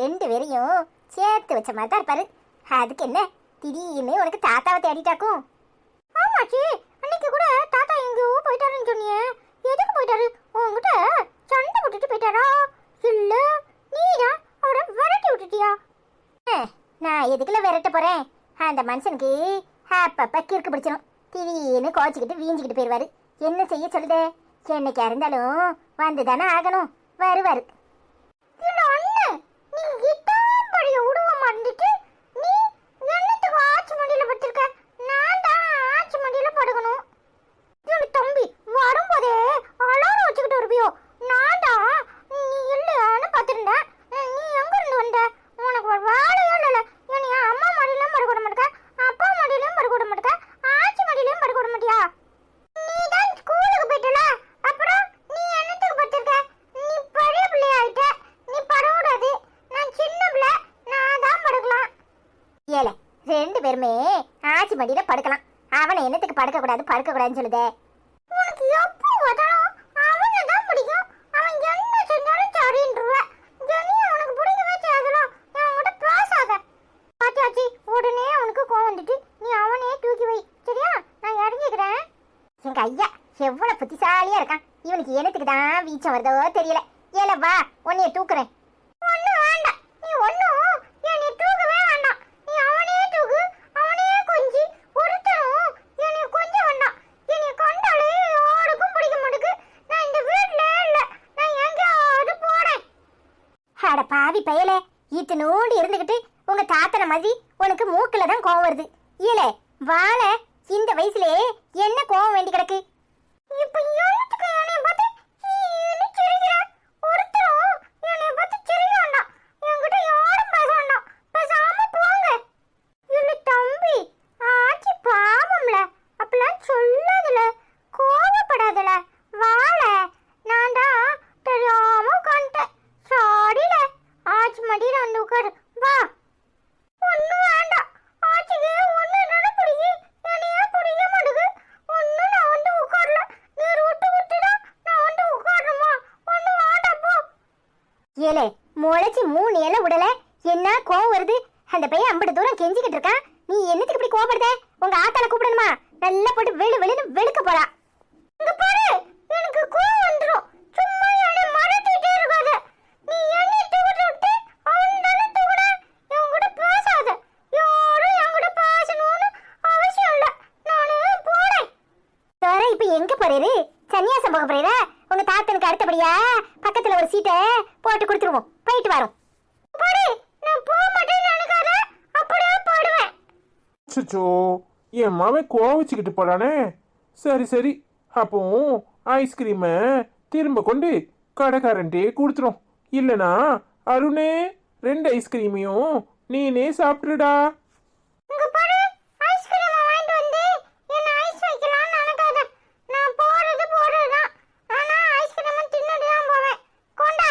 ரெண்டு பேரையும் சேர்த்து வச்ச மாதிரி தான் இருப்பாரு. அதுக்கு என்ன திடீர்னு உனக்கு தாத்தாவை தேடிட்டாக்கும்? ஆமாச்சி, அன்னைக்கு கூட தாத்தா எங்கேயோ போயிட்டாருன்னு சொன்னியே, எதுக்கு போயிட்டாரு? உங்ககிட்ட சண்டை போட்டுட்டு போயிட்டாரா, இல்ல நீதான் அவரை விரட்டி விட்டுட்டியா? நான் எதுக்குள்ள விரட்ட போறேன்? அந்த மனுஷனுக்கு அப்பப்ப கிறுக்கு பிடிச்சிடும். திடீர்னு கோச்சிக்கிட்டு வீஞ்சிக்கிட்டு போயிடுவாரு. என்ன செய்ய சொல்லுதே? என்னைக்கா இருந்தாலும் வந்து தானே ஆகணும். வருவாரு. தம்பி வரும்போதே அலாரம் வச்சுக்கிட்டு வருவியோ? நான்டா நீ இல்லையான்னு பார்த்துருந்தேன். நீ எங்க இருந்து வந்த? உனக்கு ஒரு வேலையோ இல்ல. நீ அம்மா மடியிலும் படுக்க விட மாட்டேக்க, அப்பா மடியிலும் படுக்க விட மாட்டேக்க, ஆச்சி மடியிலும் படுக்க விட மாட்டியா? நீ தான் ஸ்கூலுக்கு போயிட்டல, அப்புறம் நீ என்னத்துக்கு படுத்திருக்க? நீ பெரிய பிள்ளை ஆயிட்ட, நீ படக்கூடாது. நான் சின்ன பிள்ளை, நான் தான் படுக்கலாம். ஏல ரெண்டு பேருமே ஆச்சி மடியில படுக்கலாம். அவனை என்னத்துக்கு படுக்க கூடாதுன்னு சொல்லுதே? உனக்கு எப்போ வந்தாலும் அவனை தான் பிடிக்கும். அவன் என்ன செஞ்சாலும் சரின்றுவ. ஜெனியா உனக்கு பிடிக்கவே செய்யாதலாம். அவன்கிட்ட பேசாத. பாத்தியாச்சி, உடனே அவனுக்கு கோவம் வந்துட்டு நீ அவனையே தூக்கி வை, சரியா? நான் இறங்கிக்கிறேன். எங்க ஐயா எவ்வளவு புத்திசாலியா இருக்கான். இவனுக்கு என்னத்துக்கு தான் வீச்சம் வருதோ தெரியல. ஏல வா, உன்னைய தூக்குறேன். ஒன்னும் வேண்டாம், நீ ஒன்னும் என்னை தூக்கவே வேண்டாம். நீ அவனே தூக்கு, அவனே கொஞ்சி. ஒருத்தரும் என்னை கொஞ்ச வேண்டாம். என்னை கண்டாலே யாருக்கும் பிடிக்க மாட்டேங்குது. நான் இந்த வீட்டுல இல்ல, நான் எங்கேயாவது போறேன். அட பாவி பயலே, இத்தனோண்டு இருந்துகிட்டு உங்க தாத்தன மாதிரி உனக்கு மூக்குல தான் கோவம் வருது. ஏலே வாழ, இந்த வயசுலயே என்ன கோவம் வேண்டி கிடக்கு? இப்ப என்னத்துக்கு என்னைய பார்த்து நீ சிரிக்கிற? ஒருத்தரும் என்னைய பார்த்து சிரிக்க வேண்டாம். என்கிட்ட யாரும் பேச வேண்டாம். பேசாம போங்க. இல்ல தம்பி, ஆச்சி பாவம்ல, அப்பெல்லாம் சொல்லாதுல, கோவப்படாதல. வாழ, நான் தான் தெரியாம உட்காந்துட்டேன். சாரில. ஆச்சி மடியில வந்து உட்காரு, வா. ஒன்னும் வேண்டாம். ஆச்சிக்கு ஒன்னு என்னோட பிடிக்கும், என்னையே பிடிக்க மாட்டேங்குது. ஒன்னும் நான் வந்து உட்காரல. நீர் விட்டு விட்டுதான் நான் வந்து உட்காரணுமா? ஒன்னும் வேண்டாம் போ. ஏலே முளைச்சி 3 இலை விடல, என்ன கோவம் வருது? அந்த பையன் அம்பட்டு தூரம் கெஞ்சிக்கிட்டு இருக்கான். நீ என்னத்துக்கு இப்படி கோவப்படுத? உங்க ஆத்தால கூப்பிடணுமா? நல்லா போட்டு வெளுன்னு வெளுக்க போறா. இங்க பாரு, எனக்கு கோவம் வந்துரும். சும்மா என்னை மறந்துட்டே இருக்காத. நீ என்னை தூக்கிட்டு விட்டு அவன் தானே தூக்குன. என்கிட்ட பேசாத. யாரும் என்கிட்ட பேசணும்னு அவசியம் இல்ல. நானே போறேன். வேற இப்ப எங்க போறீரு? சன்னியாசம் போக போறீரா? உங்க தாத்தனுக்கு அடுத்தபடியா பக்கத்துல ஒரு சீட்டை போட்டு கொடுத்துருவோம். போயிட்டு வரோம். பாரு, நான் போக மாட்டேன்னு நினைக்காத, அப்படியே போடுவேன். அச்சோ, என் மாவன் கோவிச்சுக்கிட்டு போறானே. சரி சரி, அப்போ ஐஸ்கிரீமை திரும்ப கொண்டு கடைக்காரன்ட்டே கொடுத்துரும். இல்லனா அருணே, 2 ஐஸ்கிரீமையும் நீனே சாப்பிட்டுடா. இங்க பாரு, ஐஸ்கிரீம் வாங்கிட்டு வந்து என்ன ஐஸ் வைக்கலாம்னு நினைக்காத. நான் போறதுதான். ஆனா ஐஸ்கிரீம் தின்னுட்டு தான் போவேன். கொண்டா.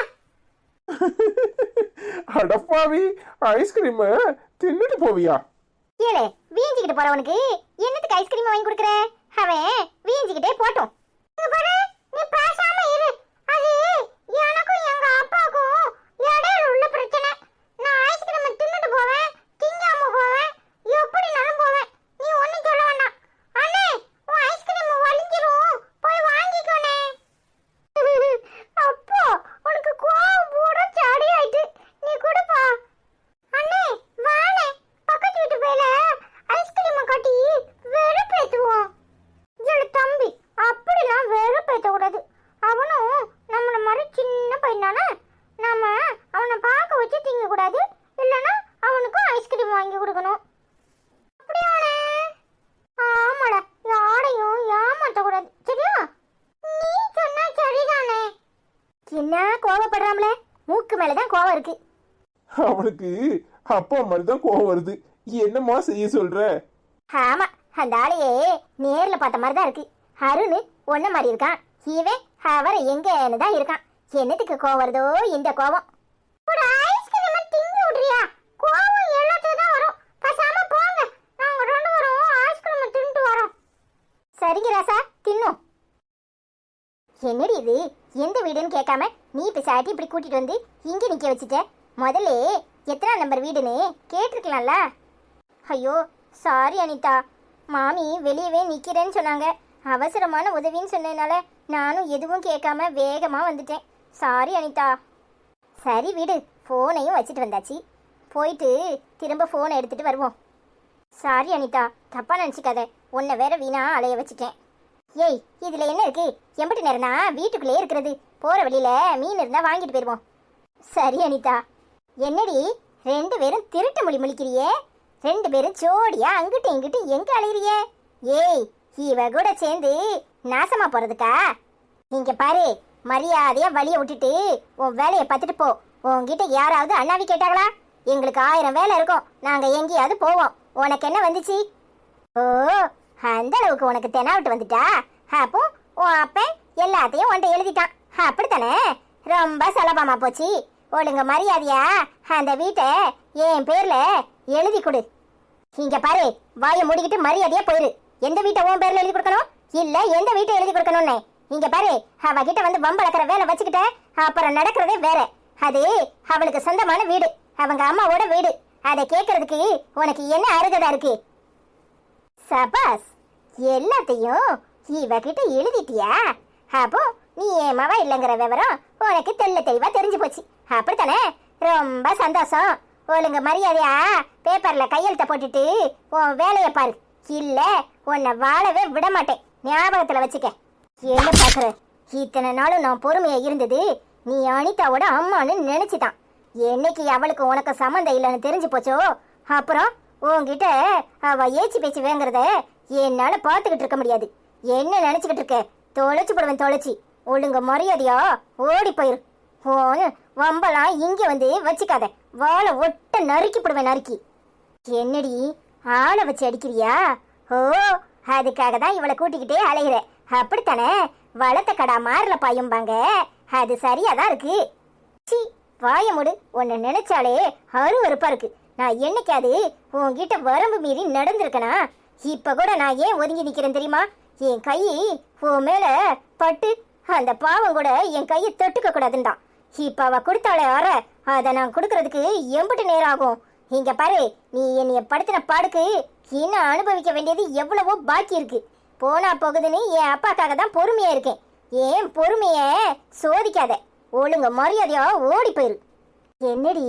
அடப்பாவி, ஐஸ்கிரீமை தின்னுட்டு போவியா? ஏலே வீஞ்சிக்கிட்டு போறவனுக்கு என்னத்துக்கு ஐஸ்கிரீம் வாங்கி கொடுக்குற? அவன் வீஞ்சிக்கிட்டே போட்டும். இங்க பாரு, நீ பேசாம இரு. அது எனக்கும் எங்க அப்பாவுக்கும் இடையில உள்ள பிரச்சனை. நான் ஐஸ்கிரீம் தின்னுட்டு போவேன், திங்காம போவேன், எப்படினாலும் போவேன். நீ ஒண்ணும் சொல்ல வேண்டாம். அண்ணே, உன் ஐஸ்கிரீம் வலிஞ்சிரும், போய் வாங்கிக்கோனே. அப்போ உனக்கு கோவம் பூரா சாடி ஆயிட்டு. நீ கொடுப்பா. அண்ணே வாணே, பக்கத்து வீட்டு பையில ஐஸ்கிரீம் கட்டி வெறுப்பேத்துவோம். இல்ல தம்பி, அப்படிலாம் வெறுப்பேத்த கூடாது. அவனும் நம்மள மாதிரி சின்ன பையனானே. நாம அவனை பார்க்க வச்சு திங்க கூடாது. இல்லனா அவனுக்கும் ஐஸ்கிரீம் வாங்கி கொடுக்கணும். அப்படியானே? ஆமாடா, யாரையும் ஏமாத்த கூடாது, சரியா? நீ சொன்னா சரிதானே? என்ன கோவப்படுறாமல? மூக்கு மேலதான் கோவம் இருக்கு. அவனுக்கு அப்பா மாதிரி தான் கோவம் வருது. என்னம்மா செய்ய சொல்ற? ஆமா, அந்த ஆளையே நேர்ல பார்த்த மாதிரி தான் இருக்கு. அருண் ஒன்ன மாதிரி இருக்கான், இவன் அவரை எங்கன்னு தான் இருக்கான். என்னத்துக்கு கோவம் வருதோ இந்த கோவம்? ஒரு ஐஸ்கிரீம் திங்கி விடுறியா? கோவம் எல்லாத்தையும் தான் வரும். பேசாம போங்க, நாங்க 2 பேரும் ஐஸ்கிரீம் தின்னுட்டு வரோம். சரிங்க ராசா, தின்னும். என்னடி இது? எந்த வீடுன்னு கேட்காம நீ பிசாட்டி இப்படி கூட்டிட்டு வந்து இங்க நிக்க வச்சுட்ட. முதல்ல எத்தனை நம்பர் வீடுன்னு கேட்டிருக்கலாம்ல. ஐயோ சாரி அனிதா, மாமி வெளியவே நிற்கிறேன்னு சொன்னாங்க. அவசரமான உதவின்னு சொன்னதுனால நானும் எதுவும் கேட்காம வேகமாக வந்துட்டேன். சாரி அனிதா. சரி விடு, ஃபோனையும் வச்சுட்டு வந்தாச்சு, போயிட்டு திரும்ப ஃபோனை எடுத்துகிட்டு வருவோம். சாரி அனிதா, தப்பாக நினச்சிக்காத, உன்னை வேற வீணா அலைய வச்சுட்டேன். ஏய் இதில் என்ன இருக்கு? எம்பிட்டு நேரம்னா வீட்டுக்குள்ளே இருக்கிறது, போகிற வழியில் மீன் இருந்தால் வாங்கிட்டு போயிடுவோம். சரி அனிதா. என்னடி ரெண்டு பேரும் திருட்டு மொழி முழிக்கிறியே? ரெண்டு பேரும் ஜோடியா அங்கிட்டு இங்கிட்டு எங்கே அலையிறியே? ஏய் இவ கூட சேர்ந்து நாசமா போகிறதுக்கா? இங்கே பாரு, மரியாதையா வழியை விட்டுட்டு உன் வேலையை பார்த்துட்டு போ. உன்கிட்ட யாராவது அண்ணாவி கேட்டாங்களா? எங்களுக்கு 1000 வேலை இருக்கும், நாங்கள் எங்கேயாவது போவோம். உனக்கு என்ன வந்துச்சு? ஓ அந்த அளவுக்கு உனக்கு தெனாவிட்டு வந்துட்டா? அப்போ உன் அப்பன் எல்லாத்தையும் உன்ட்ட எழுதிட்டான் அப்படித்தானே? ரொம்ப சுலபமா போச்சு. ஒழுங்க மரியாதையா அந்த வீட்டை என் பேர்ல எழுதி கொடு. இங்க பாரு, வாயை மூடிக்கிட்டு மரியாதையா போயிரு. எந்த வீட்டை உன் பேர்ல எழுதி கொடுக்கணும், இல்ல எந்த வீட்டை எழுதி கொடுக்கணும்னு இங்க பாரு. அவகிட்ட வந்து வம்பளக்கிற வேலை வச்சுக்கிட்ட அப்புறம் நடக்கிறதே வேற. அது அவளுக்கு சொந்தமான வீடு, அவங்க அம்மாவோட வீடு. அதை கேட்கறதுக்கு உனக்கு என்ன அருகதா இருக்கு? சபாஸ், எல்லாத்தையும் இவகிட்ட எழுதிட்டியா? அப்போ நீ என் மவ இல்லைங்கிற விவரம் உனக்கு தெளிவா தெரிஞ்சு போச்சு அப்படித்தானே? ரொம்ப சந்தோஷம். ஒழுங்க மரியாதையா பேப்பர்ல கையெழுத்த போட்டுட்டு உன் வேலையை பாரு, இல்ல உன்னை வாழவே விட மாட்டேன். ஞாபகத்துல வச்சுக்க. என்ன பாக்குற? இத்தனை நாளும் நான் பொறுமையா இருந்தது நீ அனிதாவோட அம்மான்னு நினைச்சுதான். என்னைக்கு அவளுக்கு உனக்கு சம்மந்தம் இல்லைன்னு தெரிஞ்சு போச்சோ, அப்புறம் உன்கிட்ட அவ ஏச்சி பேச்சு வேங்கிறத என்னால பார்த்துக்கிட்டு இருக்க முடியாது. என்ன நினைச்சுக்கிட்டு இருக்க? தொலைச்சு போடுவேன், தொலைச்சி. ஒழுங்க மரியாதையா ஓடி போயிரு. வம்பலாம் இங்க வந்து வச்சுக்காத, வாழை ஒட்ட நறுக்கி போடுவேன், நறுக்கி. என்னடி ஆளை வச்சு அடிக்கிறியா? ஓ அதுக்காக தான் இவளை கூட்டிக்கிட்டே அலைகிற அப்படித்தானே? வளர்த்த கடா மாறல பாயும்பாங்க, அது சரியாதான் இருக்கு. சி வாய மூடு. உன்னை நினைச்சாலே அருவருப்பா இருக்கு. நான் என்னைக்காது உன்கிட்ட வரம்பு மீறி நடந்திருக்கனா? இப்ப கூட நான் ஏன் ஒதுங்கி நிக்கிறேன் தெரியுமா? என் கை உன் மேல பட்டு அந்த பாவம் கூட என் கையை தொட்டுக்க கூடாதுன்றான். இப்ப அவ கொடுத்தாளே அற, அதை நான் கொடுக்கறதுக்கு எம்பிட்டு நேரம் ஆகும். இங்க பாரு, நீ என்னைய படுத்தின பாடுக்கு இன்னும் அனுபவிக்க வேண்டியது எவ்வளவோ பாக்கி இருக்கு. போனா போகுதுன்னு என் அப்பாக்காக தான் பொறுமையா இருக்கேன். ஏன் பொறுமைய சோதிக்காத, ஒழுங்க மரியாதையா ஓடி போயிரு. என்னடி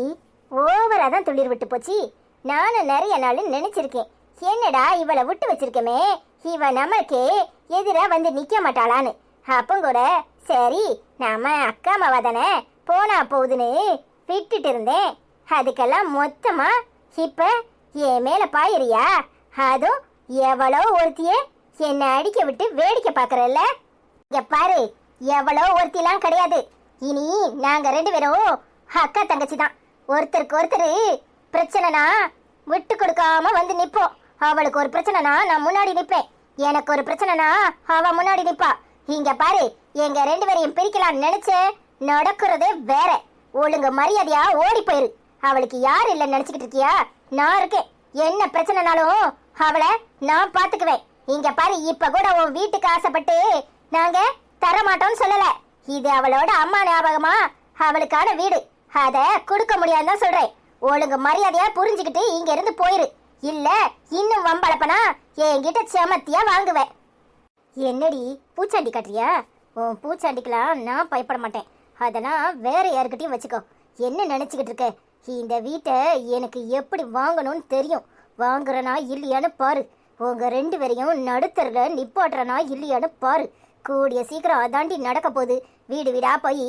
ஓவரா தான் துளிர் விட்டு போச்சு. நானும் நிறைய நாள் நினைச்சிருக்கேன், என்னடா இவளை விட்டு வச்சிருக்கமே, இவ நமக்கு எதிரா வந்து நிக்க மாட்டாளான்னு. அப்பங்கூட சரி நாம அக்கா மாவா தானே, போனா போகுதுன்னு விட்டுட்டு இருந்தேன். அதுக்கெல்லாம் மொத்தமா இப்ப என் மேல பாயிரியா? அதுவும் எவ்வளோ ஒருத்தியே என்னை அடிக்க விட்டு வேடிக்கை பாக்குறல்ல? இங்க பாரு, எவ்வளோ ஒருத்திலாம் கிடையாது. இனி நாங்க 2 பேரும் அக்கா தங்கச்சி தான். ஒருத்தருக்கு ஒருத்தர் பிரச்சனைனா விட்டு கொடுக்காம வந்து நிப்போம். அவளுக்கு ஒரு பிரச்சனைனா நான் முன்னாடி நிப்பேன், எனக்கு ஒரு பிரச்சனைனா அவ முன்னாடி நிப்பா. இங்க பாரு, எங்க 2 பேரையும் பிரிக்கலாம் நினைச்ச நடக்கிறதே வேற. ஒழுங்க மரியாதையா ஓடி போயிரு. அவளுக்கு யார் இல்லைன்னு நினைச்சுக்கிட்டு இருக்கியா? நான் இருக்கேன். என்ன பிரச்சனைனாலும் அவளை நான் பாத்துக்குவேன். இங்க பாரு, இப்ப கூட உன் வீட்டுக்கு ஆசைப்பட்டு நாங்க தரமாட்டோம்னு சொல்லல. இது அவளோட அம்மா ஞாபகமா அவளுக்கான வீடு, அத கொடுக்க முடியாதுன்னு சொல்றேன். ஒழுங்கு மரியாதையா புரிஞ்சுக்கிட்டு இங்க இருந்து போயிரு, இல்ல இன்னும் வம்பளப்பனா என்கிட்ட செமத்தியா வாங்குவேன். என்னடி பூச்சாண்டி காட்டுறியா? உன் பூச்சாண்டிக்கலாம் நான் பயப்பட மாட்டேன், அதெல்லாம் வேற யாருக்கிட்டையும் வச்சுக்கோ. என்ன நினைச்சுக்கிட்டு இருக்க? இந்த வீட்டை எனக்கு எப்படி வாங்கணும்னு தெரியும். வாங்குறனா இல்லையான்னு பாரு. உங்க 2 பேரையும் நடுத்தருல நிப்பாட்டுறனா இல்லையான்னு பாரு. கூடிய சீக்கிரம் அதாண்டி நடக்க போகுது. வீடு வீடா போய்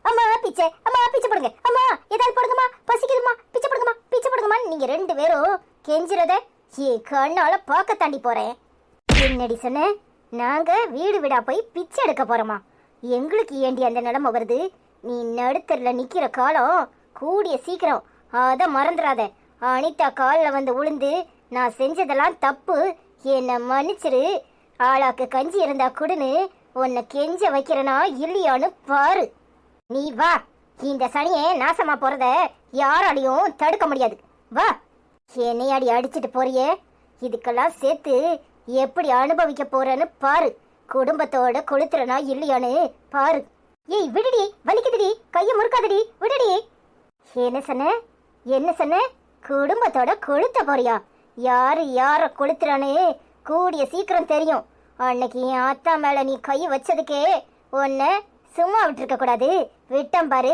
அம்மா பிச்சை, அம்மா பிச்சை போடுங்க, அம்மா ஏதாவது போடுங்கம்மா, பசிக்குதுமா, பிச்சை போடுங்கம்மா, பிச்சை போடுங்கம்மான்னு நீங்க 2 பேரும் கெஞ்சுறத என் கண்ணால பார்க்க தாண்டி போறேன். என்னடி சொன்ன? நாங்க வீடு வீடா போய் பிச்சை எடுக்க போறோமா? எங்களுக்கு ஏண்டி அந்த நிலைமை வருது? நீ நடுத்தருல நிக்கிற காலம் கூடிய சீக்கிரம், அத மறந்துடாத. அனிதா காலில் வந்து உளுந்து நான் செஞ்சதெல்லாம் தப்பு, என்னை மன்னிச்சிரு, ஆளாக்கு கஞ்சி இருந்தா குடுன்னு உன்னை கெஞ்ச வைக்கிறனா இல்லையான்னு பாரு. நீ வா, இந்த சனியை நாசமா போறத யாராலையும் தடுக்க முடியாது. வா. என்னையாடி அடிச்சிட்டு போறியே? இதுக்கெல்லாம் சேர்த்து எப்படி அனுபவிக்க போறேன்னு பாரு. குடும்பத்தோட கொளுத்துறனா இல்லையான்னு பாரு. ஏய் விடுடி, வலிக்குதுடி, கையை முறுக்காதடி, விடுடி. என்ன சொன்ன? என்ன சொன்ன? குடும்பத்தோட கொளுத்த போறியா? யாரு யார கொளுத்துறானே கூடிய சீக்கிரம் தெரியும். அன்னைக்கு என் அத்தா மேல நீ கை வச்சதுக்கே உன்னை சும்மா விட்டுருக்க கூடாது. விட்டம் பாரு.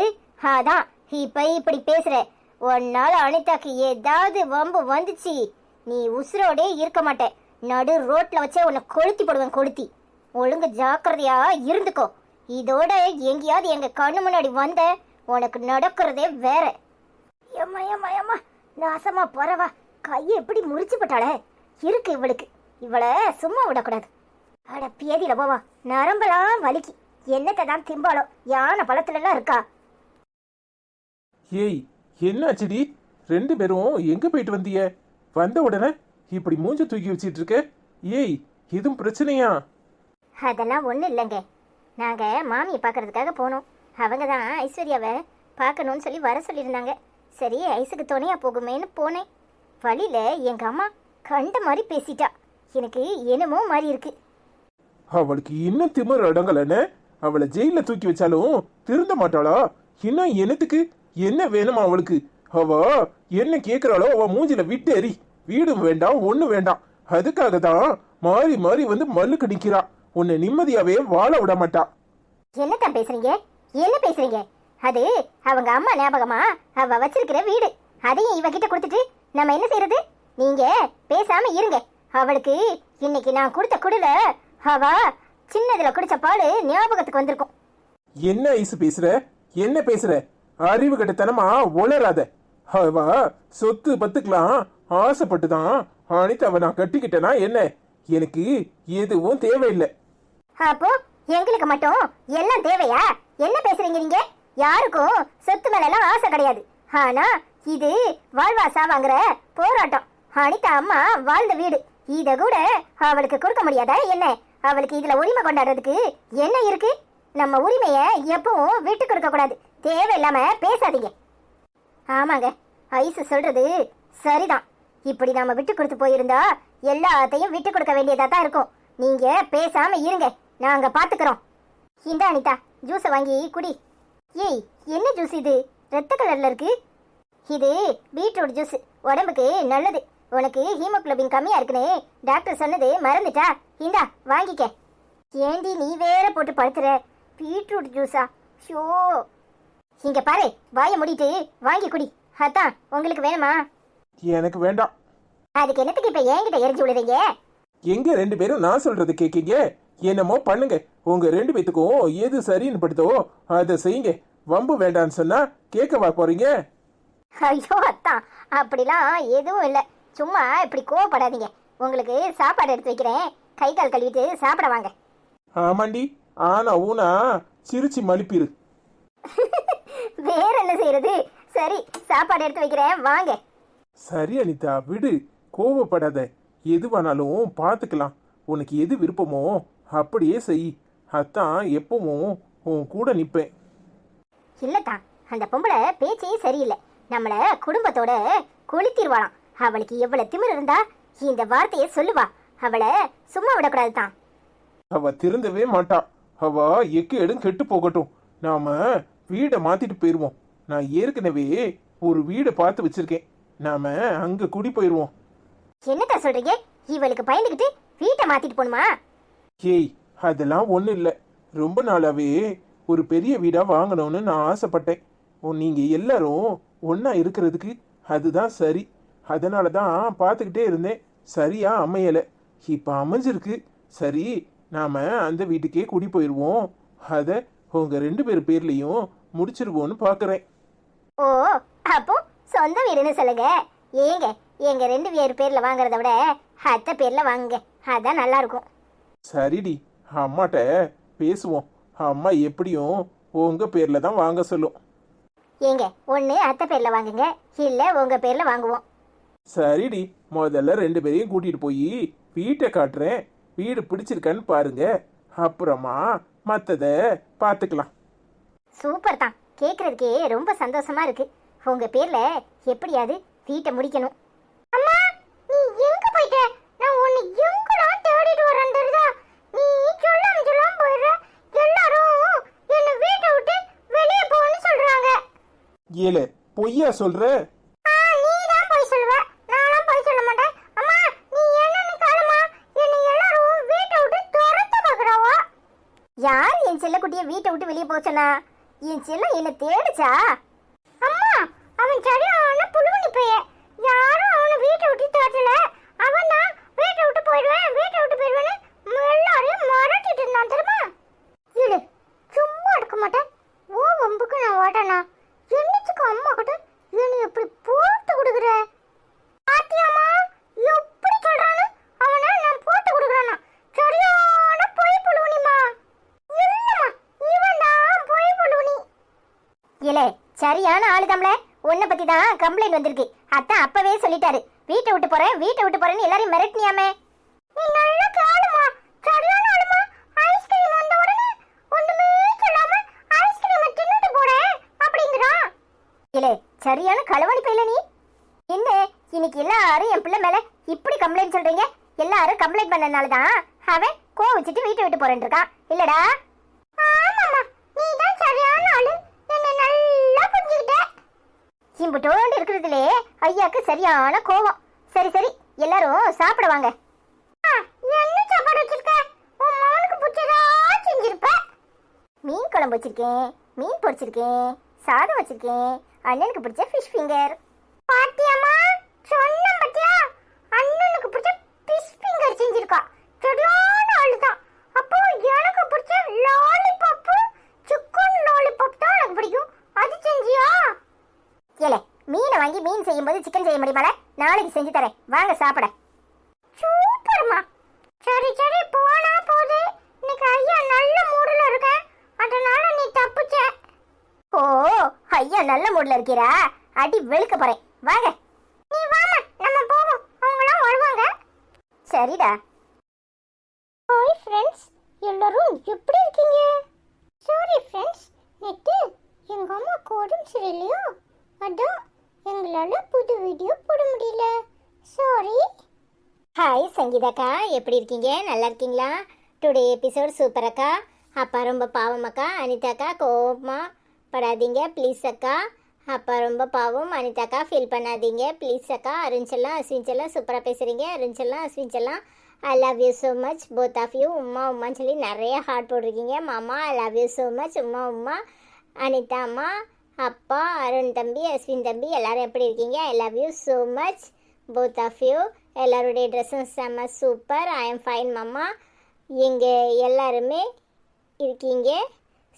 அதான் இப்ப இப்படி பேசுற. உன்னால அனிதாக்கு ஏதாவது வம்பு வந்துச்சு, நீ உசுரோடே இருக்க மாட்டே. நடு ரோட்ல வச்சே உன்னை கொளுத்தி போடுவேன். கொளுத்தி ஒழுங்கு ஜாக்கிரதையா இருந்துக்கோ. இதோட எங்கேயாவது எங்க கண்ணு முன்னாடி வந்த உனக்கு நடக்கிறதே வேற. ஏம்மா ஏம்மா ஏம்மா, நாசமா போறவா கையை எப்படி முறிச்சு போட்டாளே. இருக்கு இவளுக்கு. இவளை சும்மா விடக்கூடாது. அட பேதியில போவா, நரம்பெல்லாம் வலிக்கு. என்னத்தை தான் திம்பாலோ, யானை பழத்துல எல்லாம் இருக்கா. ஏய், என்னாச்சுடி? ரெண்டு பேரும் எங்க போயிட்டு வந்தீங்க? வந்த உடனே இப்படி மூஞ்ச தூக்கி வச்சிட்டு இருக்க. ஏய், எதுவும் பிரச்சனையா? அதெல்லாம் ஒன்றும் இல்லைங்க. நாங்கள் மாமியை பார்க்கறதுக்காக போனோம். அவங்க தான் ஐஸ்வர்யாவை பார்க்கணும்னு சொல்லி வர சொல்லியிருந்தாங்க. சரி, ஐஸுக்கு துணையா போகுமேன்னு போனேன். வழியில் எங்கள் அம்மா கண்ட மாதிரி பேசிட்டா. எனக்கு என்னமோ மாதிரி இருக்கு. அவளுக்கு இன்னும் திமிர் அடங்கலன்னு அவளை ஜெயில தூக்கி வச்சாலும் திருந்த மாட்டாளா? இன்னும் என்னத்துக்கு? என்ன வேணுமா அவளுக்கு? அவ என்ன கேட்கிறாளோ அவ மூஞ்சில விட்டு எறி. வீடும் வேண்டாம், ஒண்ணு வேண்டாம். அதுக்காக தான் மாறி மாறி வந்து மல்லுக்கு நிக்கிறா. உன்னை நிம்மதியாவே வாழ விட மாட்டா. என்னத்தான் பேசுறீங்க? என்ன பேசுறீங்க? அது அவங்க அம்மா ஞாபகமா அவ வச்சிருக்கிற வீடு. அதையும் இவகிட்ட கொடுத்துட்டு நம்ம என்ன செய்யறது? நீங்க பேசாம இருங்க. அவளுக்கு இன்னைக்கு நான் கொடுத்த குடுல அவ சின்னதுல குடிச்ச பால் ஞாபகத்துக்கு வந்திருக்கும். என்ன ஐசு பேசுற? என்ன பேசுற? அறிவு கட்டத்தனமா உளராத. அவ சொத்து பத்துக்கலாம் ஆசைப்பட்டுதான் அனிதாவை நான் கட்டிக்கிட்டேனா என்ன? எனக்கு எதுவும் தேவையில்லை. அப்போ எங்களுக்கு மட்டும் எல்லாம் தேவையா? என்ன பேசுறீங்க நீங்க? யாருக்கும் சொத்து மேல எல்லாம் ஆசை கிடையாது. ஆனா இது வாழ்வா சாவாங்கிற போராட்டம். அனிதா அம்மா வாழ்ந்த வீடு. இத கூட அவளுக்கு கொடுக்க முடியாதா என்ன? அவளுக்கு இதுல உரிமை கொண்டாடுறதுக்கு என்ன இருக்கு? நம்ம உரிமைய எப்பவும் விட்டு கொடுக்க கூடாது. தேவையில்லாம பேசாதீங்க. ஆமாங்க, ஐசு சொல்றது சரிதான். இப்படி நாம விட்டு கொடுத்து போயிருந்தா எல்லாத்தையும் விட்டு கொடுக்க வேண்டியதா தான் இருக்கும். நீங்க பேசாம இருங்க, நாங்க பாத்துக்கிறோம். இந்த அனிதா, ஜூஸ வாங்கி குடி. ஏய், என்ன ஜூஸ் இது? ரெத்த கலர்ல இருக்கு. இது பீட்ரூட் ஜூஸ். உடம்புக்கு நல்லது. உனக்கு ஹீமோகுளோபின் கம்மியா இருக்குன்னு டாக்டர் சொன்னது மறந்துட்டா? இந்தா வாங்கிக்க. ஏண்டி நீ வேற போட்டு படுத்துற? பீட்ரூட் ஜூஸா? ஷோ, இங்க பாரு, வாய மூடிட்டு வாங்கி குடி. அதான் உங்களுக்கு வேணுமா? எனக்கு வேண்டாம். அதுக்கு என்னத்துக்கு இப்ப என்கிட்ட எரிஞ்சு விடுறீங்க? எங்க ரெண்டு பேரும் நான் சொல்றது கேக்கீங்க? என்னமோ பண்ணுங்க. உங்க ரெண்டு பேத்துக்கும் எது சரின்னு படுத்தோ அதை செய்யுங்க. வம்பு வேண்டான்னு சொன்னா கேட்கவா போறீங்க? ஐயோ அத்தான், அப்படிலாம் எதுவும் இல்லை. சும்மா இப்படி கோவப்படாதீங்க. உங்களுக்கு சாப்பாடு எடுத்து வைக்கிறேன். கை கால் கழுவிட்டு சாப்பிட வாங்க. ஆமாண்டி, ஆனா ஊனா சிரிச்சு மலிப்பிரு. வேற என்ன செய்யறது? சரி, சாப்பாடு எடுத்து வைக்கிறேன், வாங்க. சரி அனிதா, விடு, கோவப்படாத. எதுவானாலும் பார்த்துக்கலாம். உனக்கு எது விருப்பமோ அப்படியே செய். அத்தான் எப்பவும் உன் கூட நிப்பேன். இல்லத்தான், அந்த பொம்பளை பேச்சே சரியில்லை. நம்மள குடும்பத்தோட கொளுத்திடுவாளாம். அவளுக்கு எவ்வளவு திமிரு இருந்தா இந்த வார்த்தையை சொல்லுவா? அவளை சும்மா விடக்கூடாது தான். அவ திருந்தவே மாட்டா. அவ எக்கு எடும் கெட்டு போகட்டும். நாம வீடை மாத்திட்டு போயிருவோம். நான் ஏற்கனவே ஒரு வீடை பார்த்து வச்சிருக்கேன். நாம அங்க குடி போயிருவோம். என்னத்த சொல்றீங்க? இவளுக்கு பயந்துகிட்டு வீட்டை மாத்திட்டு போணுமா? ஏய், அதெல்லாம் ஒன்றும் இல்லை. ரொம்ப நாளாவே ஒரு பெரிய வீடா வாங்கணும்னு நான் ஆசைப்பட்டேன். நீங்க எல்லாரும் ஒன்னா இருக்கிறதுக்கு அதுதான் சரி. அதனால தான் பார்த்துக்கிட்டே இருந்தேன். சரியா அமையலை. இப்போ அமைஞ்சிருக்கு. சரி, நாம அந்த வீட்டுக்கே குடி போயிடுவோம். அதை உங்க ரெண்டு பேர் பேர்லையும் முடிச்சிருவோன்னு பார்க்குறேன். ஓ, அப்போ சொந்த வீடுன்னு சொல்லுங்க. ஏங்க, எங்க ரெண்டு பேர் பேர்ல வாங்குறத விட அத்தை பேர்ல வாங்குங்க. அதான் நல்லா இருக்கும். சரிடி, அம்மாட்ட பேசுவோம். அம்மா எப்படியும் உங்க பேர்ல தான் வாங்க சொல்லும். ஏங்க, ஒண்ணு அத்தை பேர்ல வாங்குங்க, இல்ல உங்க பேர்ல வாங்குவோம். சரிடி, முதல்ல ரெண்டு பேரையும் கூட்டிட்டு போய் வீட்டை காட்டுறேன். வீடு பிடிச்சிருக்கான்னு பாருங்க. அப்புறமா மற்றத பார்த்துக்கலாம். சூப்பர் தான், கேட்கறதுக்கே ரொம்ப சந்தோஷமா இருக்கு. உங்க பேர்ல எப்படியாவது வீட்டை முடிக்கணும். அம்மா, நீ எங்க போயிட்ட? நான் உன்னை எங்கலாம் தேடிட்டு வரேன் தெரியுதா? நீ சொல்லாம போயிடுற. எல்லாரும் என்ன வீட்டை விட்டு வெளியே போன்னு சொல்றாங்க. ஏலே, பொய்யா சொல்ற? நீ தான் போய் சொல்லுவ, நான்லாம் போய் சொல்ல மாட்டேன். அம்மா நீ என்னன்னு கேளுமா, என்னை எல்லாரும் வீட்டை விட்டு துரத்த பார்க்கறாவோ. யார் என் செல்லக்குட்டியை வீட்டை விட்டு வெளியே போக சொன்னா? என் செல்லம் என்ன தேடுச்சா? அம்மா அவன் சரியான புழுவனி பைய, யாரும் அவனை வீட்டை விட்டு துரத்தல. அவன் தான் வீட்டை விட்டு போயிடுவேன் வீட்டை விட்டு போயிடுவேன்னு எல்லாரையும் மிரட்டிட்டு இருந்தான் தெரியுமா? இரு, சும்மா இருக்க மாட்டேன். ஓ வம்புக்கு நான் ஓட்டனா என்னத்துக்கு அம்மா கிட்ட என்னை எப்படி போட்டு கொடுக்குற? பாத்தியாமா எப்படி சொல்றான்னு? அவனை நான் போட்டு கொடுக்குறேன்னா சரியான பொய் புழுவனிமா. இல்லம்மா இவன் தான் பொய் புழுவனி. இலே சரியான ஆளு தம்ளே, உன்னை பத்தி தான் கம்ப்ளைண்ட் வந்திருக்கு. அதான் அப்பவே சொல்லிட்டாரு வீட்டை விட்டு போறேன்னு எல்லாரையும் மிரட்டினியாமே. நீ நல்லா கேளுமா, சரியான ஆளுமா. ஐஸ்கிரீம் வந்த உடனே ஒண்ணுமே சொல்லாம ஐஸ்கிரீமை தின்னுட்டு போறேன் அப்படிங்கிறான். இல்லே சரியான களவாணி பையல நீ. என்ன இன்னைக்கு எல்லாரும் என் பிள்ளை மேல இப்படி கம்ப்ளைண்ட் சொல்றீங்க? எல்லாரும் கம்ப்ளைண்ட் பண்ணனால தான் அவன் கோவிச்சிட்டு வீட்டை விட்டு போறேன்னு இருக்கான் இல்லடா? ஆமாம்மா நீ தான் சரியான ஆளு, என்னை நல்லா புரிஞ்சுக்கிட்ட. இம்புட்டோண்டு இருக்கிறதுலே ஐயாக்கு சரியான கோவம். சரி சரி எல்லாரும் சாப்பிட வாங்க. என்ன சாப்பாடு வச்சிருக்க? உன் மகனுக்கு பிடிச்சதா செஞ்சிருப்ப. மீன் குழம்பு வச்சிருக்கேன், மீன் பொரிச்சிருக்கேன், சாதம் வச்சிருக்கேன், அண்ணனுக்கு பிடிச்ச ஃபிஷ் ஃபிங்கர். பாத்தியாமா சொன்ன பாத்தியா, அண்ணனுக்கு பிடிச்ச ஃபிஷ் ஃபிங்கர் செஞ்சிருக்கா. சரியான ஆளுதான். அப்போ எனக்கு பிடிச்ச லாலிபாப், சிக்கன் லாலிபாப் தான் எனக்கு பிடிக்கும். அது செஞ்சியா? ஏலே மீனை வாங்கி மீன் செய்யும்போது சிக்கன் செய்ய முடியுமால? நாளைக்கு செஞ்சு தரேன், வாங்க சாப்பிட. சூப்பர்மா. சரி சரி போனா போது, இன்னைக்கு ஐயா நல்ல மூடுல இருக்கேன், அதனால நீ தப்பிச்ச. ஓ ஐயா நல்ல மூடுல இருக்கீரா? அடி வெளுக்க போறேன், வாங்க. நீ வாமா நம்ம போவோம், அவங்களாம் வருவாங்க. சரிடா. ஹாய் ஃப்ரெண்ட்ஸ், எல்லாரும் எப்படி இருக்கீங்க? சாரி ஃப்ரெண்ட்ஸ், நேத்து எங்க அம்மாக்கு உடம்பு சரியில்லையோ, அதான் எங்களால புது வீடியோ போட முடியல. சாரி. ஹாய் சங்கீதாக்கா, எப்படி இருக்கீங்க? நல்லா இருக்கீங்களா? டுடே எபிசோட் சூப்பர் அக்கா. அப்பா ரொம்ப பாவம் அக்கா. அனிதாக்கா கோபமா படாதீங்க ப்ளீஸ் அக்கா. அப்பா ரொம்ப பாவம். அனிதாக்கா ஃபீல் பண்ணாதீங்க ப்ளீஸ் அக்கா. அருண்செல்லாம் அஸ்வின்செல்லாம் சூப்பராக பேசுகிறீங்க. அருண்செல்லாம் அஸ்வின்செல்லாம் I love you so much both of you. உம்மா உம்மான்னு சொல்லி நிறைய ஹார்ட் போட்டிருக்கீங்க. மாமா I love you so much. உம்மா உம்மா. அனிதா அம்மா, அப்பா, அருண் தம்பி, அஸ்வின் தம்பி எல்லாரும் எப்படி இருக்கீங்க? I love you so much both of you. எல்லாருடைய ட்ரெஸ்ஸும் செம்ம சூப்பர். ஐ எம் ஃபைன் மாமா. இங்கே எல்லாருமே இருக்கீங்க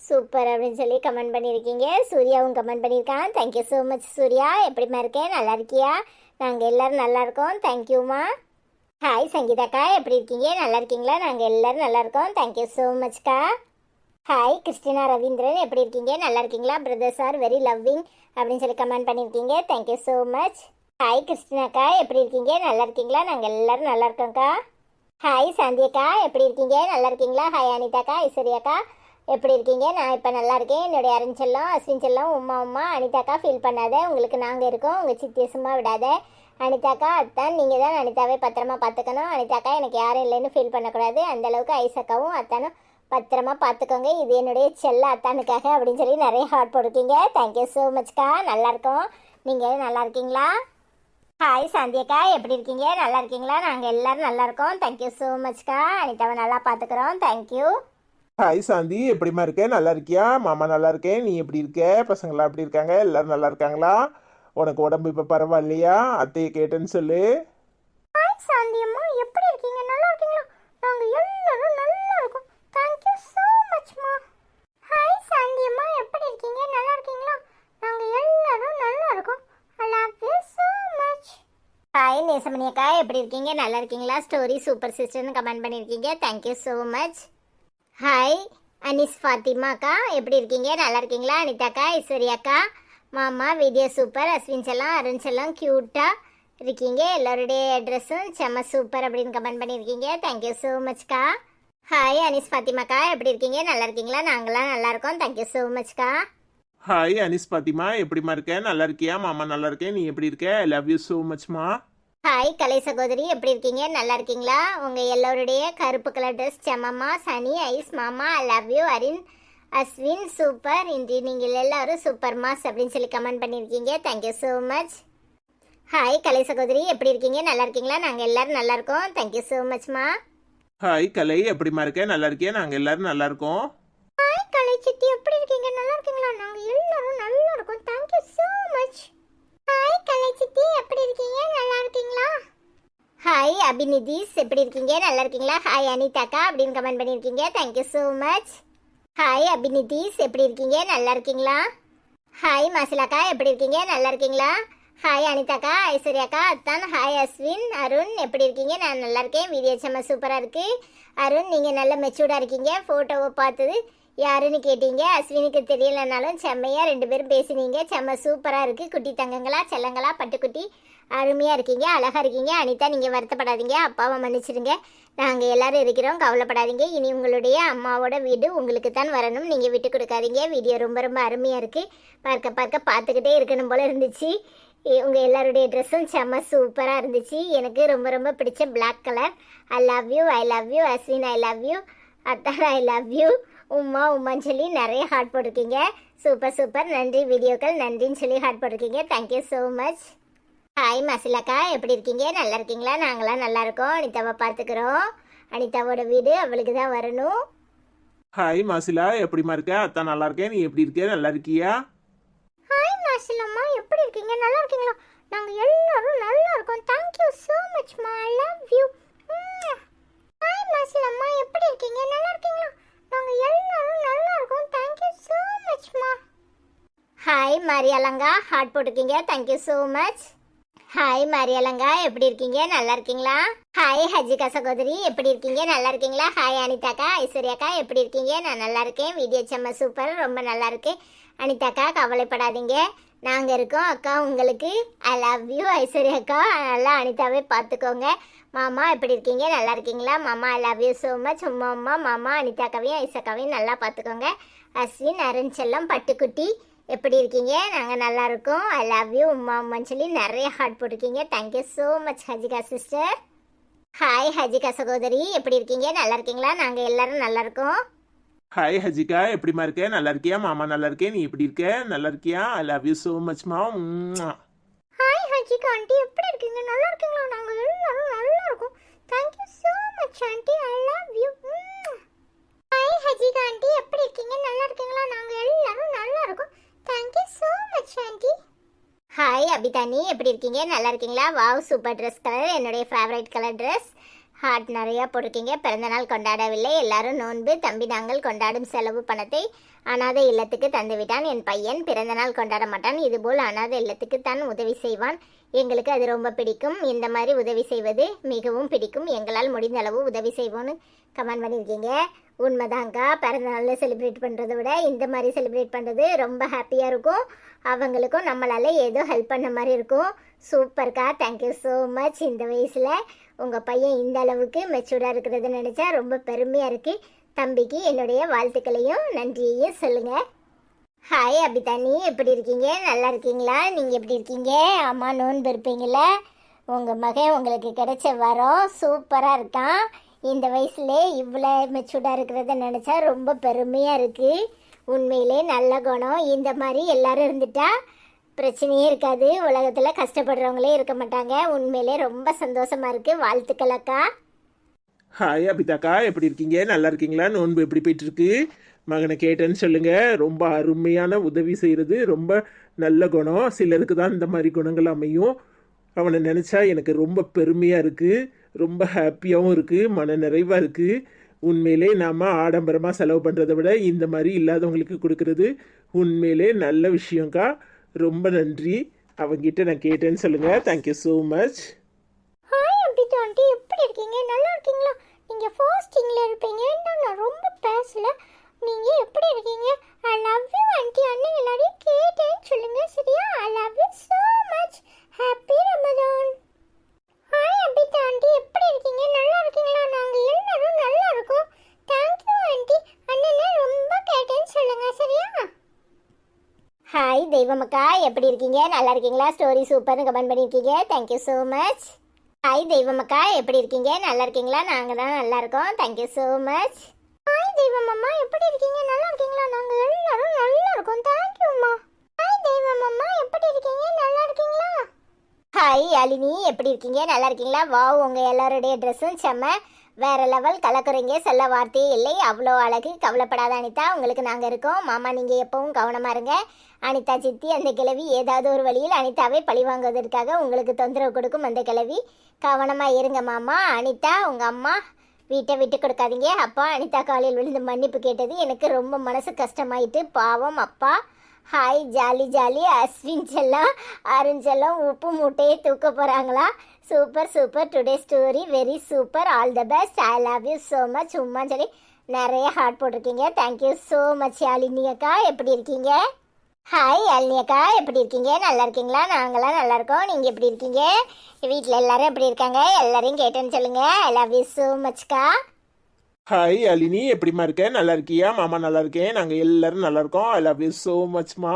சூப்பர் அப்படின்னு சொல்லி கமெண்ட் பண்ணியிருக்கீங்க. சூர்யாவும் கமெண்ட் பண்ணியிருக்கான். Thank you so much Surya. எப்படிமா இருக்கேன்? நல்லா இருக்கியா? நாங்கள் எல்லோரும் நல்லா இருக்கோம். தேங்க்யூம்மா. ஹாய் சங்கீதாக்கா, எப்படி இருக்கீங்க? நல்லா இருக்கீங்களா? நாங்கள் எல்லோரும் நல்லா இருக்கோம். தேங்க்யூ ஸோ மச்க்கா. ஹாய் கிறிஸ்டினா ரவீந்திரன், எப்படி இருக்கீங்க? நல்லா இருக்கீங்களா? பிரதர்ஸ் ஆர் வெரி லவ்விங் அப்படின்னு சொல்லி கமெண்ட் பண்ணியிருக்கீங்க. Thank you so much. ஹாய் கிறிஸ்டினாக்கா, எப்படி இருக்கீங்க? நல்லா இருக்கீங்களா? நாங்கள் எல்லோரும் நல்லா இருக்கோங்க்கா. ஹாய் சாந்தியக்கா, எப்படி இருக்கீங்க? நல்லா இருக்கீங்களா? ஹாய் அனிதாக்கா, ஐஸ்வர்யாக்கா, எப்படி இருக்கீங்க? நான் இப்போ நல்லா இருக்கேன். என்னுடைய அருண் செல்லம், அஸ்வின் செல்லம், உமா உமா. அனிதாக்கா ஃபீல் பண்ணாத, உங்களுக்கு நாங்கள் இருக்கோம், உங்கள் சித்தியை சும்மா விடாத. அனிதாக்கா அத்தான் நீங்கள் தான் அனிதாவை பத்திரமா பார்த்துக்கணும். அனிதாக்கா எனக்கு யாரும் இல்லைன்னு ஃபீல் பண்ணக்கூடாது. அந்தளவுக்கு ஐசக்காவும் அத்தானும் பத்திரமா பார்த்துக்கோங்க. இது என்னுடைய செல்ல அத்தானுக்காக அப்படின்னு சொல்லி நிறைய ஹார்ட் போட்டிருக்கீங்க. தேங்க்யூ ஸோ மச்க்கா. நல்லாயிருக்கோம். நீங்கள் நல்லா இருக்கீங்களா? ஹாய் சாந்தியக்கா, எப்படி இருக்கீங்க? நல்லா இருக்கீங்களா? நாங்கள் எல்லோரும் நல்லா இருக்கோம். Thank you so மச்க்கா. அனிதாவை நல்லா பார்த்துக்குறோம். தேங்க்யூ. ஹாய் சாந்தி, எப்படிமா இருக்க? நல்லா இருக்கியா? மாமா நல்லா இருக்கேன். நீ எப்படி இருக்க? பசங்களாம் எப்படி இருக்காங்க? எல்லாரும் நல்லா இருக்காங்களா? உனக்கு உடம்பு இப்போ பரவாயில்லையா? அத்தையை கேட்டேன்னு சொல்லு. ஹாய் சாந்தியம்மா, எப்படி இருக்கீங்க? நல்லா இருக்கீங்களா? நாங்கள் எல்லாரும் நல்லா இருக்கோம். தேங்க்யூ ஸோ மச்மா. ஹாய் சாந்தியம்மா, எப்படி இருக்கீங்க? நல்லா இருக்கீங்களா? நாங்கள் எல்லாரும் நல்லா இருக்கோம். I love you so much. Hi Nesamani அக்கா, எப்படி இருக்கீங்க? நல்லா இருக்கீங்களா? ஸ்டோரி சூப்பர் சிஸ்டர்னு கமெண்ட் பண்ணியிருக்கீங்க. Thank you so much. Hi Anis Fathima அக்கா, எப்படி இருக்கீங்க? நல்லா இருக்கீங்களா? அனிதாக்கா, ஐஸ்வர்யாக்கா, மாமா வீடியோ சூப்பர். அஸ்வின் செல்லம், அருண் செல்லம் க்யூட்டாக இருக்கீங்க. எல்லோருடைய ட்ரெஸ்ஸும் செம்ம சூப்பர் அப்படின்னு கமெண்ட் பண்ணியிருக்கீங்க. தேங்க்யூ ஸோ மச்க்கா. ஹாய் அனிஸ் ஃபாத்திமாக்கா, எப்படி இருக்கீங்க? நல்லா இருக்கீங்களா? நாங்களாம் நல்லா இருக்கோம். தேங்க்யூ ஸோ மச்க்கா. ஹாய் அனிஸ் பாத்திமா, எப்படிமா இருக்க? நல்லா இருக்கியா? மாமா நல்லா இருக்கேன். நீ எப்படி இருக்க? ஐ லவ் யூ ஸோ மச்மா. ஹாய் கலை சகோதரி, எப்படி இருக்கீங்க? நல்லா இருக்கீங்களா? உங்கள் எல்லோருடைய கருப்பு கலர் ட்ரெஸ் செம்மம்மா. சனி ஐஸ் மாமா I love you. Arin Ashwin super, இன்று நீங்கள் எல்லாரும் சூப்பர் மாஸ் அப்படின்னு சொல்லி கமெண்ட் பண்ணியிருக்கீங்க. Thank you so much. Hi Kalai சகோதரி, எப்படி இருக்கீங்க? நல்லா இருக்கீங்களா? நாங்கள் எல்லாரும் நல்லா இருக்கோம். தேங்க்யூ ஸோ மச்மா. ஹாய் கலை, எப்படிமா இருக்கேன்? நல்லா இருக்கேன். நாங்கள் எல்லாரும் நல்லா இருக்கோம். ஹாய் கலை சித்தி, எப்படி இருக்கீங்க? நல்லா இருக்கீங்களா? நாங்கள் எல்லாரும் நல்லா இருக்கோம். Thank you so much. ஹாய் கலை சித்தி, எப்படி இருக்கீங்க? நல்லா இருக்கீங்களா? ஹாய் அபிநிதிஸ், எப்படி இருக்கீங்க? நல்லா இருக்கீங்களா? ஹாய் அனிதாக்கா அப்படின்னு கமெண்ட் பண்ணியிருக்கீங்க. Thank you so much. ஹாய் அபிநிதிஸ், எப்படி இருக்கீங்க? நல்லா இருக்கீங்களா? ஹாய் மாசிலாக்கா, எப்படி இருக்கீங்க? நல்லா இருக்கீங்களா? ஹாய் அனிதாக்கா, ஐஸ்வர்யாக்கா, அத்தான். ஹாய் அஸ்வின், அருண், எப்படி இருக்கீங்க? நான் நல்லா இருக்கேன். வீடியோ செம்ம சூப்பராக இருக்குது. அருண், நீங்கள் நல்ல மெச்சூர்டாக இருக்கீங்க. ஃபோட்டோவை பார்த்தது யாருன்னு கேட்டீங்க. அஸ்வினுக்கு தெரியலனாலும் செம்மையாக 2 பேரும் பேசினீங்க. செம்ம சூப்பராக இருக்குது. குட்டி தங்கங்களா, செல்லங்களா, பட்டுக்குட்டி, அருமையாக இருக்கீங்க, அழகாக இருக்கீங்க. அனிதா, நீங்கள் வருத்தப்படாதீங்க, அப்பாவை மன்னிச்சிடுங்க. நாங்கள் எல்லாரும் இருக்கிறோம், கவலைப்படாதீங்க. இனி உங்களுடைய அம்மாவோட வீடு உங்களுக்கு தான் வரணும், நீங்கள் விட்டு கொடுக்காதீங்க. வீடியோ ரொம்ப ரொம்ப அருமையாக இருக்குது. பார்த்துக்கிட்டே இருக்கணும் போல் இருந்துச்சு. உங்கள் எல்லாருடைய ட்ரெஸ்ஸும் செம்ம சூப்பராக இருந்துச்சு. எனக்கு ரொம்ப ரொம்ப பிடிச்ச black colour. I love you, I love you Ashwin, I love you Athar, I love you உமான்னு சொல்லி நிறைய ஹார்ட் போட்டிருக்கீங்க. சூப்பர் சூப்பர், நன்றி. வீடியோக்கள் நன்றின்னு சொல்லி ஹார்ட் போட்டிருக்கீங்க. Thank you so much. ஹாய் மசிலாக்கா, எப்படி இருக்கீங்க? நல்லா இருக்கீங்களா? நாங்களாம் நல்லா இருக்கோம். அனிதாவை பார்த்துக்கிறோம். அனிதாவோட வீடு அவளுக்கு தான் வரணும். ஹாய் மாசிலா, எப்படிமா இருக்க? அத்தான் நல்லா இருக்கேன். நீ எப்படி இருக்க? நல்லா இருக்கியா? ஹாய் மாசிலம்மா, எப்படி இருக்கீங்க? நல்லா இருக்கீங்களா? நாங்கள் எல்லாரும் நல்லா இருக்கோம். தேங்க்யூ ஸோ மச்மா, ஐ லவ் யூ. ஹாய் மாசிலம்மா, எப்படி இருக்கீங்க? நல்லா இருக்கீங்களா? நாங்கள் எல்லாரும் நல்லா இருக்கோம். தேங்க்யூ ஸோ மச்மா. ஹாய் மரியாலங்கா, ஹார்ட் போட்டிருக்கீங்க. Thank you so much. ஹாய் மரியாலங்கா, எப்படி இருக்கீங்க? நல்லா இருக்கீங்களா? ஹாய் ஹஜிகா சகோதரி, எப்படி இருக்கீங்க? நல்லா இருக்கீங்களா? ஹாய் அனிதாக்கா, ஐஸ்வர்யாக்கா, எப்படி இருக்கீங்க? நான் நல்லா இருக்கேன். வீடியோ செம்ம சூப்பர், ரொம்ப நல்லா இருக்கு. அனிதாக்கா, கவலைப்படாதீங்க, நாங்கள் இருக்கோம். அக்கா உங்களுக்கு ஐ லவ் யூ. ஐஸ்வர்யாக்கா, நல்லா அனிதாவே பார்த்துக்கோங்க. மாமா, எப்படி இருக்கீங்க? நல்லா இருக்கீங்களா? மாமா, I love you so much. அம்மா மாமா அனிதாக்காவையும் ஐசக்காவையும் நல்லா பார்த்துக்கோங்க. அஸ்வின், அருண் செல்லம், பட்டுக்குட்டி, எப்படி இருக்கீங்க? நாங்கள் நல்லா இருக்கோம். ஐ லவ் யூ உம்மான்னு சொல்லி நிறைய ஹார்ட் போட்டிருக்கீங்க. Thank you so much Hajika sister. Hi Hajika சகோதரி, எப்படி இருக்கீங்க? நல்லா இருக்கீங்களா? நாங்கள் எல்லாரும் நல்லா இருக்கோம். ஹாய் ஹஜிகா, எப்படிமா இருக்க? நல்லா இருக்கியா? மாமா நல்லா இருக்கேன். நீ எப்படி இருக்க? நல்லா இருக்கியா? ஐ லவ் யூ ஸோ மச்மா. ஹாய் ஹஜிகா ஆண்டி, எப்படி இருக்கீங்க? நல்லா இருக்கீங்களா? நாங்கள் எல்லாரும் நல்லா இருக்கோம். Thank you so much aunty, I love you. Hi Hajika aunty, எப்படி இருக்கீங்க? நல்லா இருக்கீங்களா? நாங்கள் எல்லாரும் நல்லா இருக்கோம். Thank you so much aunty. Hi Abithani, எப்படி இருக்கீங்க? நல்லா இருக்கீங்களா? வாவ், சூப்பர் ட்ரெஸ் கலர், என்னுடைய ஃபேவரட் கலர் ட்ரெஸ். ஹார்ட் நிறையா போட்டிருக்கீங்க. பிறந்தநாள் கொண்டாடவில்லை, எல்லாரும் நோன்பு. தம்பி, நாங்கள் கொண்டாடும் செலவு பணத்தை அனாதை இல்லத்துக்கு தந்துவிட்டான். என் பையன் பிறந்தநாள் கொண்டாட மாட்டான், இதுபோல் அனாதை இல்லத்துக்கு தான் உதவி செய்வான். எங்களுக்கு அது ரொம்ப பிடிக்கும். இந்த மாதிரி உதவி செய்வது மிகவும் பிடிக்கும். எங்களால் முடிந்த அளவு உதவி செய்வோன்னு கமெண்ட் பண்ணியிருக்கீங்க. உண்மைதாங்க்கா, பிறந்தநாளில் செலிப்ரேட் பண்ணுறதை விட இந்த மாதிரி செலிப்ரேட் பண்ணுறது ரொம்ப ஹாப்பியாக இருக்கும். அவங்களுக்கும் நம்மளால் ஏதோ ஹெல்ப் பண்ண மாதிரி இருக்கும். சூப்பர்க்கா, தேங்க்யூ ஸோ மச். இந்த வயசில் உங்கள் பையன் இந்த அளவுக்கு மெச்சூர்டாக இருக்கிறத நினச்சா ரொம்ப பெருமையாக இருக்குது. தம்பிக்கு என்னுடைய வாழ்த்துக்களையும் நன்றியையும் சொல்லுங்கள். ஹாய் அபிதானி, எப்படி இருக்கீங்க? நல்லா இருக்கீங்களா? நீங்கள் எப்படி இருக்கீங்க? அம்மா நோன்பு இருப்பீங்களா? உங்கள் மகன் உங்களுக்கு கிடைச்ச வரம் சூப்பராக இருக்கான். இந்த வயசுல இவ்வளோ மெச்சூர்டாக இருக்கிறத நினச்சா ரொம்ப பெருமையாக இருக்குது. உண்மையிலே நல்ல குணம். இந்த மாதிரி எல்லாரும் இருந்துட்டா பிரச்சனையே இருக்காது. உலகத்தில் கஷ்டப்படுறவங்களே இருக்க மாட்டாங்க. உண்மையிலே ரொம்ப சந்தோஷமாக இருக்குது. வாழ்த்துக்கள் அக்கா. ஹாய் அபிதாக்கா, எப்படி இருக்கீங்க? நல்லா இருக்கீங்களா? நோன்பு எப்படி போயிட்டு இருக்கு? மகனை கேட்டேன்னு சொல்லுங்க. ரொம்ப அருமையான உதவி செய்கிறது ரொம்ப நல்ல குணம். சிலருக்கு தான் இந்த மாதிரி குணங்கள் அமையும். அவனை நினச்சா எனக்கு ரொம்ப பெருமையாக இருக்குது, ரொம்ப ஹாப்பியாகவும் இருக்குது, மன நிறைவாக இருக்குது. உண்மையிலே நாம் ஆடம்பரமாக செலவு பண்ணுறதை விட இந்த மாதிரி இல்லாதவங்களுக்கு கொடுக்கறது உண்மையிலே நல்ல விஷயங்க்கா. ரொம்ப நன்றி. அவங்கிட்ட நான் கேட்டேன்னு சொல்லுங்கள். Thank you so much. Hi Abitha aunty, எப்படி இருக்கீங்க? நல்லா இருக்கீங்களா? நீங்கள் ஃபாஸ்டிங்கில் இருப்பீங்கன்னு நான் ரொம்ப பேசல. நீங்கள் எப்படி இருக்கீங்க? I love you aunty. அண்ணன் எல்லாரையும் கேட்டேன்னு சொல்லுங்கள், சரியா? ஐ love you so much. Happy Ramadan. Hi Abitha aunty, எப்படி இருக்கீங்க? நல்லா இருக்கீங்களா? நாங்கள் எல்லாரும் நல்லா இருக்கோம். Thank you aunty. அண்ணனை ரொம்ப கேட்டேன்னு சொல்லுங்கள், சரியா? ஹாய் தெய்வமக்கா, எப்படி இருக்கீங்க? நல்லா இருக்கீங்களா? ஸ்டோரி சூப்பர்னு கமெண்ட் பண்ணியிருக்கீங்க. Thank you so much. ஹாய் தெய்வமக்கா, எப்படி இருக்கீங்க? நல்லா இருக்கீங்களா? நாங்கள் தான் நல்லா இருக்கோம். Thank you so much. ஹாய் தெய்வமம்மா, எப்படி இருக்கீங்க? நல்லா இருக்கீங்களா? நாங்க எல்லாரும் நல்லா இருக்கோம். தேங்க் யூ அம்மா. ஹாய் தெய்வம் அம்மா, எப்படி இருக்கீங்க? நல்லா இருக்கீங்களா? ஹாய் யாழினி, எப்படி இருக்கீங்க? நல்லா இருக்கீங்களா? வாவ், உங்க எல்லாருடைய ட்ரெஸ்ஸும் செம்ம வேற லெவல். கலக்குறீங்க, சொல்ல வார்த்தையே இல்லை. அவ்வளோ அழகு. கவலைப்படாத அனிதா, உங்களுக்கு நாங்கள் இருக்கோம். மாமா நீங்கள் எப்பவும் கவனமாக இருங்க. அனிதா சித்தி அந்த கிழவி ஏதாவது ஒரு வழியில் அனிதாவை பழி வாங்குவதற்காக உங்களுக்கு தொந்தரவு கொடுக்கும். அந்த கிழவி கவனமாக இருங்க மாமா. அனிதா உங்கள் அம்மா வீட்டை விட்டு கொடுக்காதீங்க. அப்பா அனிதா காலையில் விழுந்து மன்னிப்பு கேட்டது எனக்கு ரொம்ப மனசு கஷ்டமாயிட்டு. பாவம் அப்பா. Hi jolly jolly. அஸ்வின் செல்லம் அருண் செல்லம் உப்பு மூட்டையை தூக்க போகிறாங்களா? Super super. Today story very super. All the best. I love you so much. உம்மா சொல்லி நிறைய ஹார்ட் போட்டிருக்கீங்க. தேங்க்யூ ஸோ மச் யாழினி அக்கா. எப்படி இருக்கீங்க? ஹாய் யாழினி அக்கா, எப்படி இருக்கீங்க? நல்லா இருக்கீங்களா? நாங்களாம் நல்லா இருக்கோம். நீங்கள் எப்படி இருக்கீங்க? வீட்டில் எல்லாரும் எப்படி இருக்காங்க? எல்லாரையும் கேட்டேன்னு சொல்லுங்க. ஐ லவ் யூ ஸோ மச்க்கா. ஹாய் அலினி, எப்படிமா இருக்க? நல்லா இருக்கியா? மாமா நல்லா இருக்கேன். நாங்கள் எல்லாரும் நல்லா இருக்கோம். ஐ லவ் யூ ஸோ மச்மா.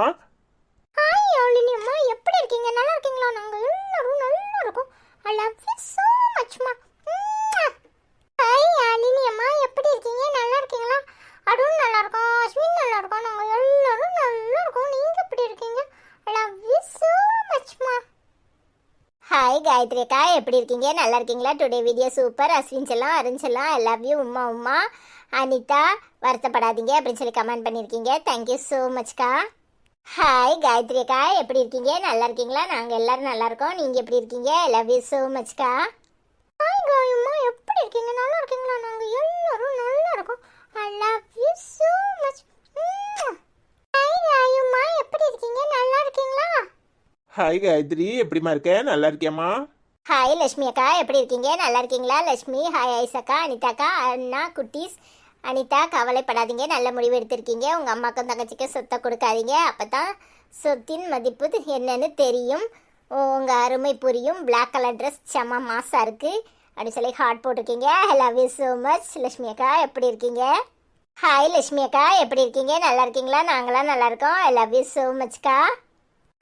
ஹாய் யாழினி அம்மா, எப்படி இருக்கீங்க? நல்லா இருக்கீங்களா? நாங்கள் எல்லாரும் நல்லா இருக்கோம். ஐ லவ் யூ ஸோ மச்மா. ஹாய் யாழினி அம்மா, எப்படி இருக்கீங்க? நல்லா இருக்கீங்களா? அருண் நல்லா இருக்கோம், அஸ்வின் நல்லா இருக்கோம், நாங்கள் எல்லாரும் நல்லா இருக்கோம். நீங்கள் எப்படி இருக்கீங்க? ஐ லவ் யூ ஸோ மச்மா. ஹாய் காயத்ரி அக்கா, எப்படி இருக்கீங்க? நல்லா இருக்கீங்களா? Today video super. அஸ்வின் செல்லம் அருண் செல்லம் ஐ லவ் யூ. உம்மா உம்மா. அனிதா வருத்தப்படாதீங்க அப்படின்னு சொல்லி கமெண்ட் பண்ணியிருக்கீங்க. தேங்க்யூ ஸோ மச்க்கா. ஹாய் காயத்ரி அக்கா, எப்படி இருக்கீங்க? நல்லா இருக்கீங்களா? நாங்கள் எல்லாரும் நல்லா இருக்கோம். நீங்கள் எப்படி இருக்கீங்க? ஐ லவ் யூ ஸோ மச்க்கா. ஹாய் காயம்மா, எப்படி இருக்கீங்க? நல்லா இருக்கீங்களா? நாங்கள் எல்லாரும் நல்லா இருக்கோம். I love you so much. Hi காயம்மா, எப்படி இருக்கீங்க? நல்லா இருக்கீங்களா? ஹாய் காயத்ரி, எப்படிமா இருக்க? நல்லா இருக்கியாம்மா? ஹாய் லட்சுமி அக்கா, எப்படி இருக்கீங்க? நல்லா இருக்கீங்களா? லட்சுமி ஹாய். ஐசக்கா, அனிதா அக்கா, அண்ணா குட்டீஸ். அனிதா கவலைப்படாதீங்க, நல்ல முடிவு எடுத்திருக்கீங்க. உங்கள் அம்மாக்கும் தங்கச்சிக்கும் சொத்தை கொடுக்காதீங்க. அப்போ தான் சொத்தின் மதிப்பு என்னன்னு தெரியும், உங்கள் அருமை புரியும். பிளாக் கலர் ட்ரெஸ் செம்ம மாசாக இருக்குது அப்படின்னு சொல்லி ஹார்ட் போட்டிருக்கீங்க. ஐ love you so much. Lakshmi அக்கா எப்படி இருக்கீங்க? ஹாய் லட்சுமி அக்கா, எப்படி இருக்கீங்க? நல்லா இருக்கீங்களா? நாங்களாம் நல்லா இருக்கோம். ஐ லவ் யூ ஸோ மச்க்கா.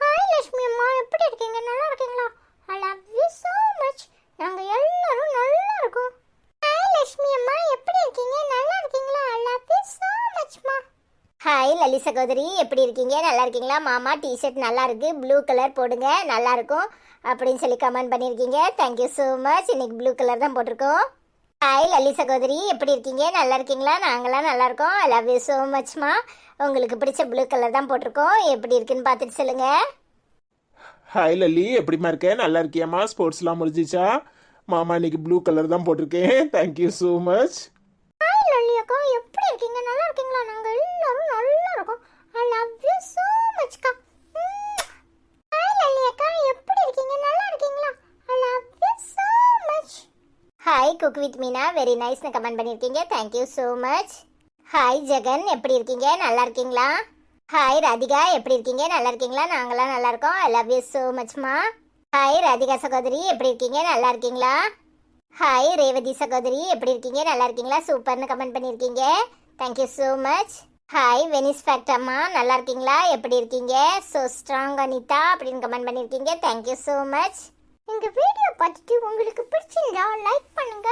ஹாய் லட்சுமி அம்மா, எப்படி இருக்கீங்க? நல்லா இருக்கீங்களா? I love you so much. நாங்கள் எல்லாரும் நல்லா இருக்கோம். ஹாய் லட்சுமி அம்மா, எப்படி இருக்கீங்க? நல்லா இருக்கீங்களா? ஐ லவ் யூ ஸோ மச்மா. ஹாய் லலி சகோதரி, எப்படி இருக்கீங்க? நல்லா இருக்கீங்களா? மாமா டிஷர்ட் நல்லா இருக்கு, ப்ளூ கலர் போடுங்க நல்லா இருக்கும் அப்படின்னு சொல்லி கமெண்ட் பண்ணியிருக்கீங்க. Thank you so much. இன்னைக்கு ப்ளூ கலர் தான் போட்டிருக்கோம். ஹாய் லலி சகோதரி, எப்படி இருக்கீங்க? நல்லா இருக்கீங்களா? நாங்களாம் நல்லா இருக்கோம். ஐ லவ் யூ ஸோ மச்மா. உங்களுக்கு பிடிச்ச ப்ளூ கலர் தான் போட்டிருக்கோம். எப்படி இருக்குன்னு பார்த்துட்டு சொல்லுங்க. ஹாய் லல்லி, எப்படிமா இருக்க? நல்லா இருக்கியாம்மா? ஸ்போர்ட்ஸ்லாம் முடிஞ்சிச்சா? மாமா இன்னைக்கு ப்ளூ கலர் தான் போட்டிருக்கேன். Thank you so much. Hi Lalli அக்கா, எப்படி இருக்கீங்க? நல்லா இருக்கீங்களா? நாங்கள் எல்லாரும் நல்லா இருக்கோம். ஐ லவ் யூ ஸோ மச்க்கா. ஹாய் லல்லி அக்கா, எப்படி இருக்கீங்க? நல்லா இருக்கீங்களா? I love you so much. Hi cook with Meena, very நைஸ்னு கமெண்ட் பண்ணியிருக்கீங்க. Thank you so much. Hi Jegan, எப்படி இருக்கீங்க? நல்லா இருக்கீங்களா? ஹாய் ராதிகா, எப்படி இருக்கீங்க? நல்லா இருக்கீங்களா? நாங்களாம் நல்லா இருக்கோம். ஐ லவ் யூ ஸோ மச்மா. ஹாய் ராதிகா சகோதரி, எப்படி இருக்கீங்க? நல்லா இருக்கீங்களா? ஹாய் ரேவதி சகோதரி, எப்படி இருக்கீங்க? நல்லா இருக்கீங்களா? சூப்பர்னு கமெண்ட் பண்ணியிருக்கீங்க. Thank you so much. Hi Venice fact அம்மா, நல்லா இருக்கீங்களா? எப்படி இருக்கீங்க? ஸோ ஸ்ட்ராங் அனிதா அப்படின்னு கமெண்ட் பண்ணியிருக்கீங்க. Thank you so much. எங்கள் வீடியோ பார்த்துட்டு உங்களுக்கு பிடிச்சிருந்தா லைக் பண்ணுங்க,